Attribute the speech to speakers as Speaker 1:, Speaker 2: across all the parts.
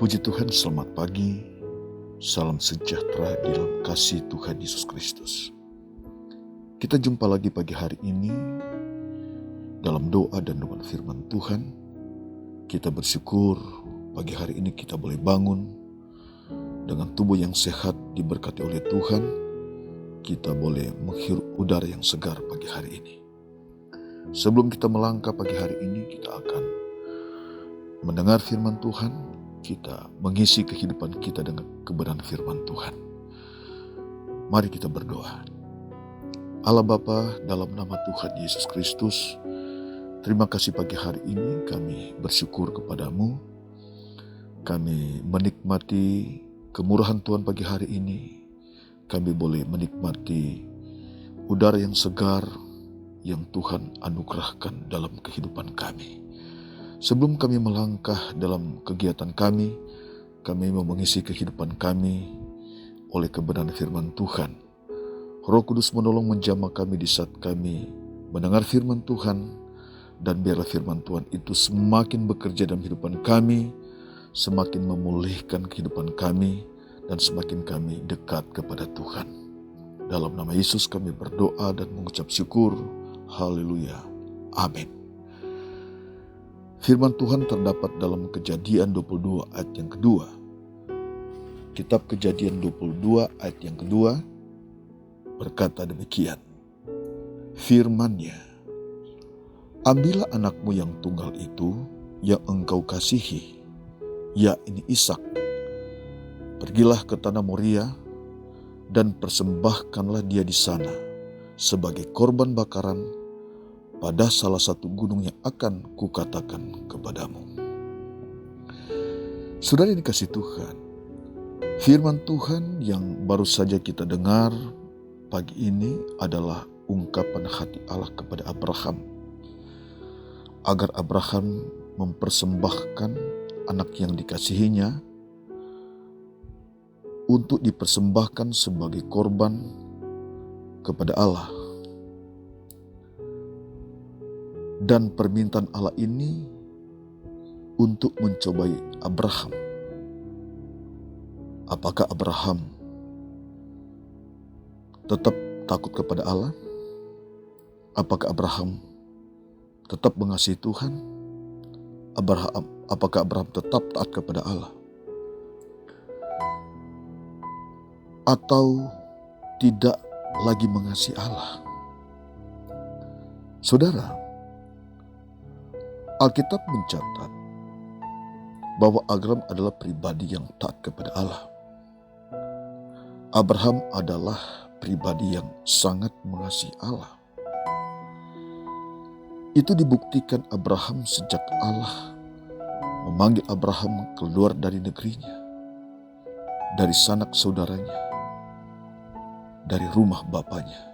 Speaker 1: Puji Tuhan, selamat pagi, salam sejahtera di dalam kasih Tuhan Yesus Kristus. Kita jumpa lagi pagi hari ini dalam doa dan renungan firman Tuhan. Kita bersyukur pagi hari ini kita boleh bangun dengan tubuh yang sehat diberkati oleh Tuhan. Kita boleh menghirup udara yang segar pagi hari ini. Sebelum kita melangkah pagi hari ini, kita akan mendengar firman Tuhan. Kita mengisi kehidupan kita dengan kebenaran firman Tuhan. Mari kita berdoa. Allah Bapa, dalam nama Tuhan Yesus Kristus, terima kasih pagi hari ini kami bersyukur kepadamu. Kami menikmati kemurahan Tuhan pagi hari ini. Kami boleh menikmati udara yang segar yang Tuhan anugerahkan dalam kehidupan kami. Sebelum kami melangkah dalam kegiatan kami mau mengisi kehidupan kami oleh kebenaran firman Tuhan. Roh Kudus menolong menjamah kami di saat kami mendengar firman Tuhan, dan biarlah firman Tuhan itu semakin bekerja dalam kehidupan kami, semakin memulihkan kehidupan kami, dan semakin kami dekat kepada Tuhan. Dalam nama Yesus kami berdoa dan mengucap syukur. Haleluya. Amin. Firman Tuhan terdapat dalam Kejadian 22 ayat yang kedua. Kitab Kejadian 22 ayat yang kedua berkata demikian. Firman-Nya, ambillah anakmu yang tunggal itu yang engkau kasihi, yakni Ishak. Pergilah ke tanah Moria dan persembahkanlah dia di sana sebagai korban bakaran pada salah satu gunung yang akan kukatakan kepadamu. Saudara yang dikasihi Tuhan, firman Tuhan yang baru saja kita dengar pagi ini adalah ungkapan hati Allah kepada Abraham, agar Abraham mempersembahkan anak yang dikasihinya untuk dipersembahkan sebagai korban kepada Allah. Dan permintaan Allah ini untuk mencobai Abraham. Apakah Abraham tetap takut kepada Allah? Apakah Abraham tetap mengasihi Tuhan? Apakah Abraham tetap taat kepada Allah? Atau tidak lagi mengasihi Allah? Saudara, Alkitab mencatat bahwa Abraham adalah pribadi yang taat kepada Allah. Abraham adalah pribadi yang sangat mengasihi Allah. Itu dibuktikan Abraham sejak Allah memanggil Abraham keluar dari negerinya, dari sanak saudaranya, dari rumah bapanya.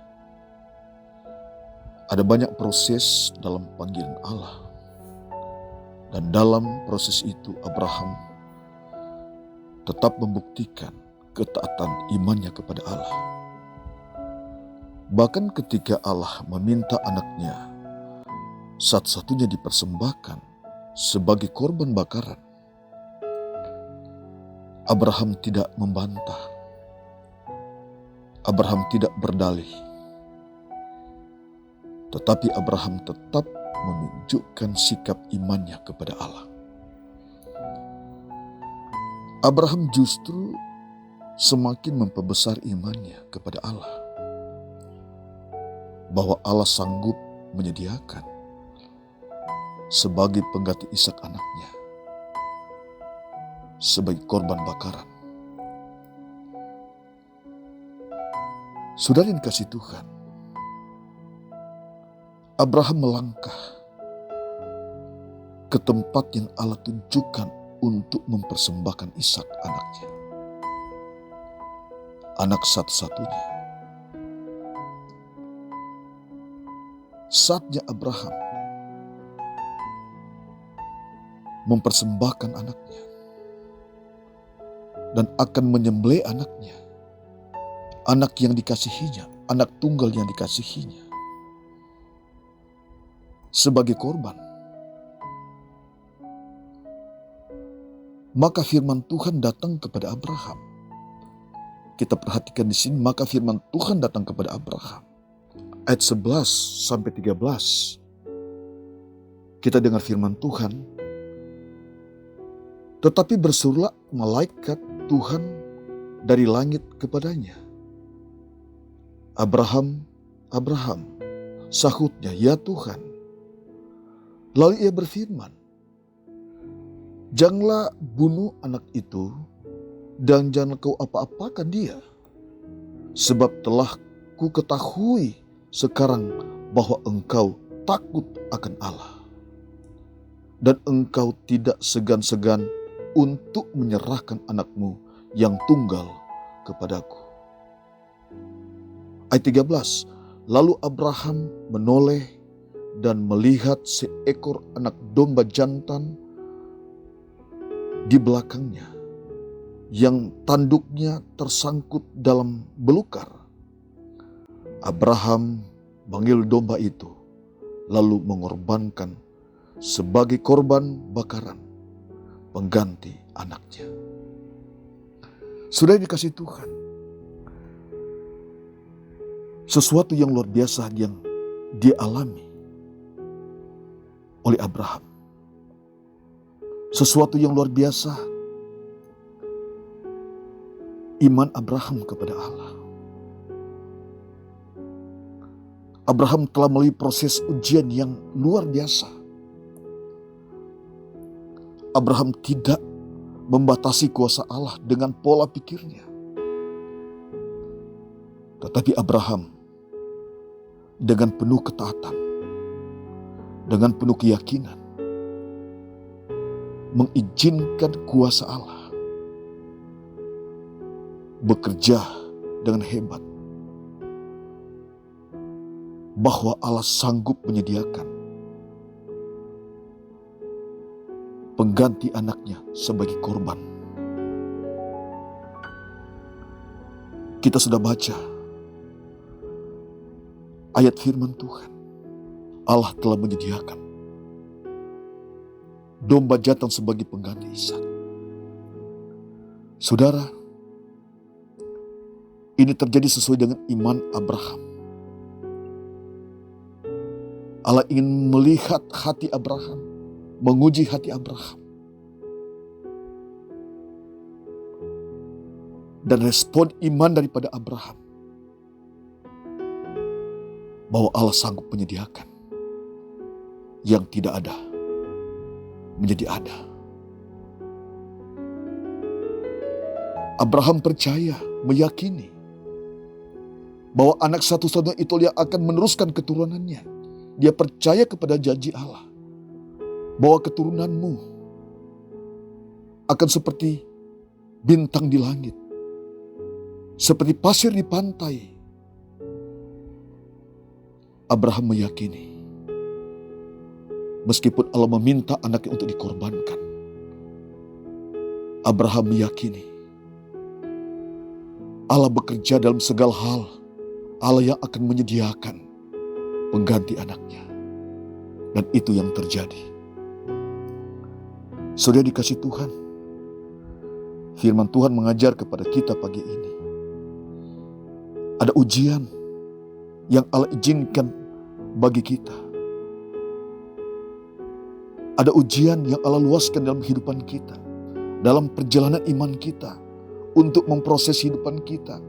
Speaker 1: Ada banyak proses dalam panggilan Allah. Dan dalam proses itu Abraham tetap membuktikan ketaatan imannya kepada Allah. Bahkan ketika Allah meminta anaknya satu-satunya dipersembahkan sebagai korban bakaran, Abraham tidak membantah. Abraham tidak berdalih. Tetapi Abraham tetap menunjukkan sikap imannya kepada Allah. Abraham justru semakin memperbesar imannya kepada Allah, bahwa Allah sanggup menyediakan sebagai pengganti Ishak anaknya, sebagai korban bakaran. Saudara yang dikasihi Tuhan, Abraham melangkah ke tempat yang Allah tunjukkan untuk mempersembahkan Ishak anaknya. Anak satu-satunya. Saatnya Abraham mempersembahkan anaknya dan akan menyembelih anaknya, anak yang dikasihinya, anak tunggal yang dikasihinya, sebagai korban. maka firman Tuhan datang kepada Abraham. Kita perhatikan di sini, maka firman Tuhan datang kepada Abraham. Ayat 11 sampai 13. Kita dengar firman Tuhan. Tetapi berserulah malaikat Tuhan dari langit kepadanya. Abraham, Abraham, sahutnya, ya Tuhan. Lalu ia berfirman, janganlah bunuh anak itu, dan jangan kau apa-apakan dia. Sebab telah ku ketahui sekarang bahwa engkau takut akan Allah. Dan engkau tidak segan-segan untuk menyerahkan anakmu yang tunggal kepadaku. Ayat 13. Lalu Abraham menoleh dan melihat seekor anak domba jantan di belakangnya, yang tanduknya tersangkut dalam belukar. Abraham manggil domba itu, lalu mengorbankan sebagai korban bakaran pengganti anaknya. Sudah dikasih Tuhan, sesuatu yang luar biasa yang dialami oleh Abraham. Sesuatu yang luar biasa, iman Abraham kepada Allah. Abraham telah melalui proses ujian yang luar biasa. Abraham tidak membatasi kuasa Allah dengan pola pikirnya. Tetapi Abraham dengan penuh ketaatan, dengan penuh keyakinan, mengizinkan kuasa Allah bekerja dengan hebat, bahwa Allah sanggup menyediakan pengganti anaknya sebagai korban. Kita sudah baca ayat firman Tuhan. Allah telah menyediakan domba jantan sebagai pengganti Ishak. Saudara, ini terjadi sesuai dengan iman Abraham. Allah ingin melihat hati Abraham, menguji hati Abraham. Dan respon iman daripada Abraham, bahwa Allah sanggup menyediakan yang tidak ada menjadi ada. Abraham percaya, meyakini bahwa anak satu-satunya itu yang akan meneruskan keturunannya. Dia percaya kepada janji Allah, bahwa keturunanmu akan seperti bintang di langit, seperti pasir di pantai. Abraham meyakini, meskipun Allah meminta anaknya untuk dikorbankan, Abraham meyakini Allah bekerja dalam segala hal. Allah yang akan menyediakan pengganti anaknya. Dan itu yang terjadi. Saudara dikasih Tuhan, firman Tuhan mengajar kepada kita pagi ini. Ada ujian yang Allah izinkan bagi kita. Ada ujian yang Allah luaskan dalam kehidupan kita, dalam perjalanan iman kita, untuk memproses kehidupan kita,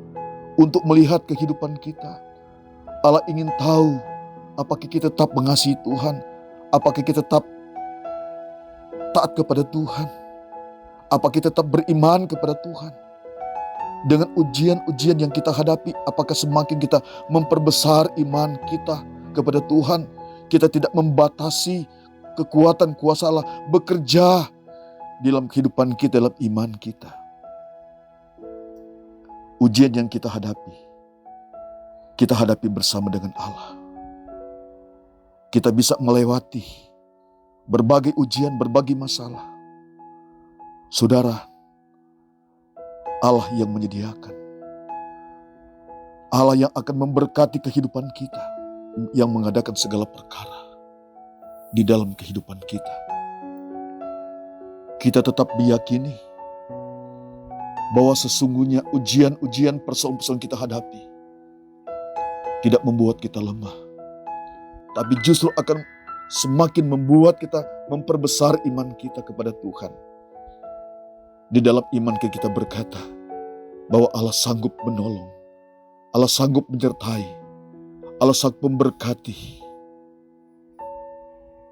Speaker 1: untuk melihat kehidupan kita. Allah ingin tahu, apakah kita tetap mengasihi Tuhan, apakah kita tetap taat kepada Tuhan, apakah kita tetap beriman kepada Tuhan. Dengan ujian-ujian yang kita hadapi, apakah semakin kita memperbesar iman kita kepada Tuhan, kita tidak membatasi kekuatan kuasa Allah bekerja dalam kehidupan kita, dalam iman kita. Ujian yang kita hadapi bersama dengan Allah. Kita bisa melewati berbagai ujian, berbagai masalah. Saudara, Allah yang menyediakan. Allah yang akan memberkati kehidupan kita, yang mengadakan segala perkara di dalam kehidupan kita. kita tetap meyakini bahwa sesungguhnya ujian-ujian persoalan-persoalan kita hadapi tidak membuat kita lemah, tapi justru akan semakin membuat kita memperbesar iman kita kepada Tuhan. Di dalam iman kita berkata bahwa Allah sanggup menolong, Allah sanggup menyertai, Allah sanggup memberkati,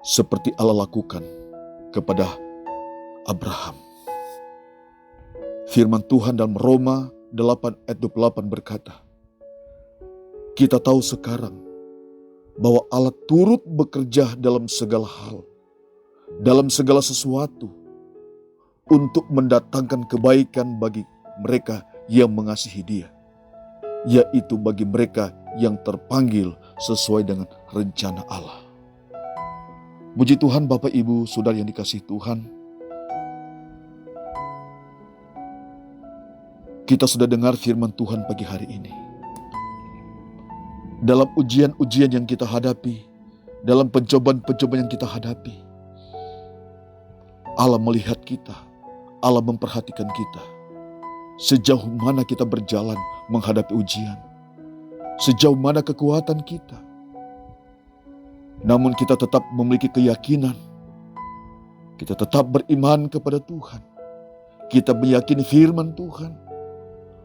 Speaker 1: seperti Allah lakukan kepada Abraham. Firman Tuhan dalam Roma 8 ayat 28 berkata, kita tahu sekarang bahwa Allah turut bekerja dalam segala hal, dalam segala sesuatu, untuk mendatangkan kebaikan bagi mereka yang mengasihi Dia, yaitu bagi mereka yang terpanggil sesuai dengan rencana Allah. Puji Tuhan, Bapak, Ibu, Saudara yang dikasihi Tuhan. Kita sudah dengar firman Tuhan pagi hari ini. Dalam ujian-ujian yang kita hadapi, dalam pencobaan-pencobaan yang kita hadapi, Allah melihat kita, Allah memperhatikan kita. Sejauh mana kita berjalan menghadapi ujian, sejauh mana kekuatan kita. Namun kita tetap memiliki keyakinan, kita tetap beriman kepada Tuhan. Kita meyakini firman Tuhan,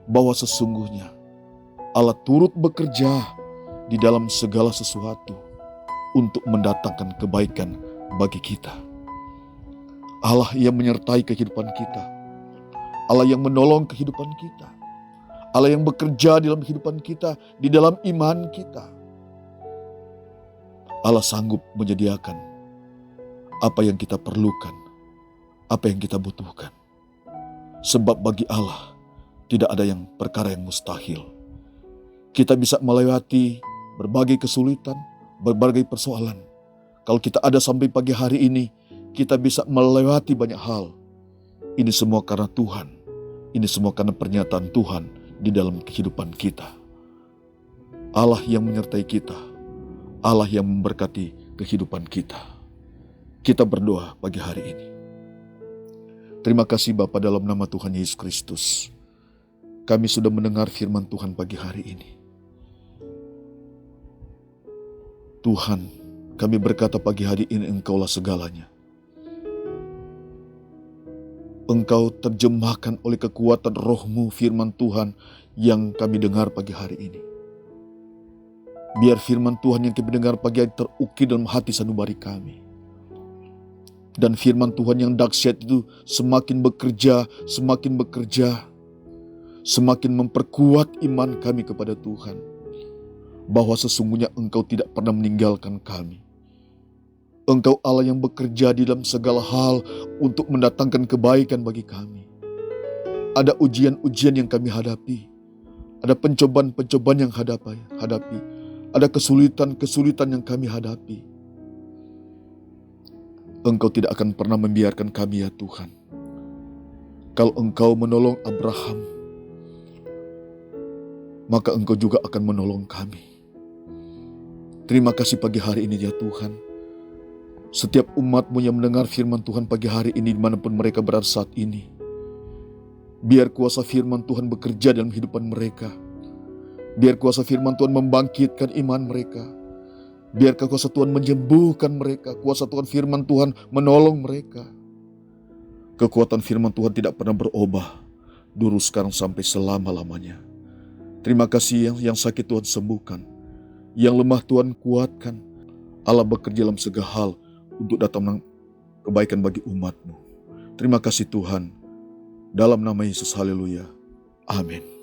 Speaker 1: bahwa sesungguhnya Allah turut bekerja di dalam segala sesuatu untuk mendatangkan kebaikan bagi kita. Allah yang menyertai kehidupan kita, Allah yang menolong kehidupan kita, Allah yang bekerja dalam kehidupan kita, di dalam iman kita. Allah sanggup menyediakan apa yang kita perlukan, apa yang kita butuhkan. Sebab bagi Allah tidak ada yang perkara yang mustahil. Kita bisa melewati berbagai kesulitan, berbagai persoalan. Kalau kita ada sampai pagi hari ini, kita bisa melewati banyak hal. Ini semua karena Tuhan. Ini semua karena pernyataan Tuhan di dalam kehidupan kita. Allah yang menyertai kita. Allah yang memberkati kehidupan kita. Kita berdoa pagi hari ini. Terima kasih Bapa, dalam nama Tuhan Yesus Kristus. Kami sudah mendengar firman Tuhan pagi hari ini. Tuhan, kami berkata pagi hari ini, Engkaulah segalanya. Engkau terjemahkan oleh kekuatan roh-Mu firman Tuhan yang kami dengar pagi hari ini. Biar firman Tuhan yang kami dengar pagi hari terukir dalam hati sanubari kami. Dan firman Tuhan yang dahsyat itu semakin bekerja, semakin memperkuat iman kami kepada Tuhan, bahwa sesungguhnya Engkau tidak pernah meninggalkan kami. Engkau Allah yang bekerja di dalam segala hal untuk mendatangkan kebaikan bagi kami. Ada ujian-ujian yang kami hadapi, ada pencobaan-pencobaan yang hadapi, ada kesulitan-kesulitan yang kami hadapi. Engkau tidak akan pernah membiarkan kami, ya Tuhan. Kalau Engkau menolong Abraham, maka Engkau juga akan menolong kami. Terima kasih pagi hari ini, ya Tuhan. Setiap umat-Mu yang mendengar firman Tuhan pagi hari ini dimanapun mereka berada saat ini, biar kuasa firman Tuhan bekerja dalam kehidupan mereka. Biar kuasa firman Tuhan membangkitkan iman mereka. Biar kuasa Tuhan menyembuhkan mereka. Kuasa Tuhan firman Tuhan menolong mereka. Kekuatan firman Tuhan tidak pernah berubah, dulu, sekarang, sampai selama-lamanya. Terima kasih yang sakit Tuhan sembuhkan, yang lemah Tuhan kuatkan. Allah bekerja dalam segala hal untuk datang kebaikan bagi umat-Mu. Terima kasih Tuhan. Dalam nama Yesus, haleluya. Amin.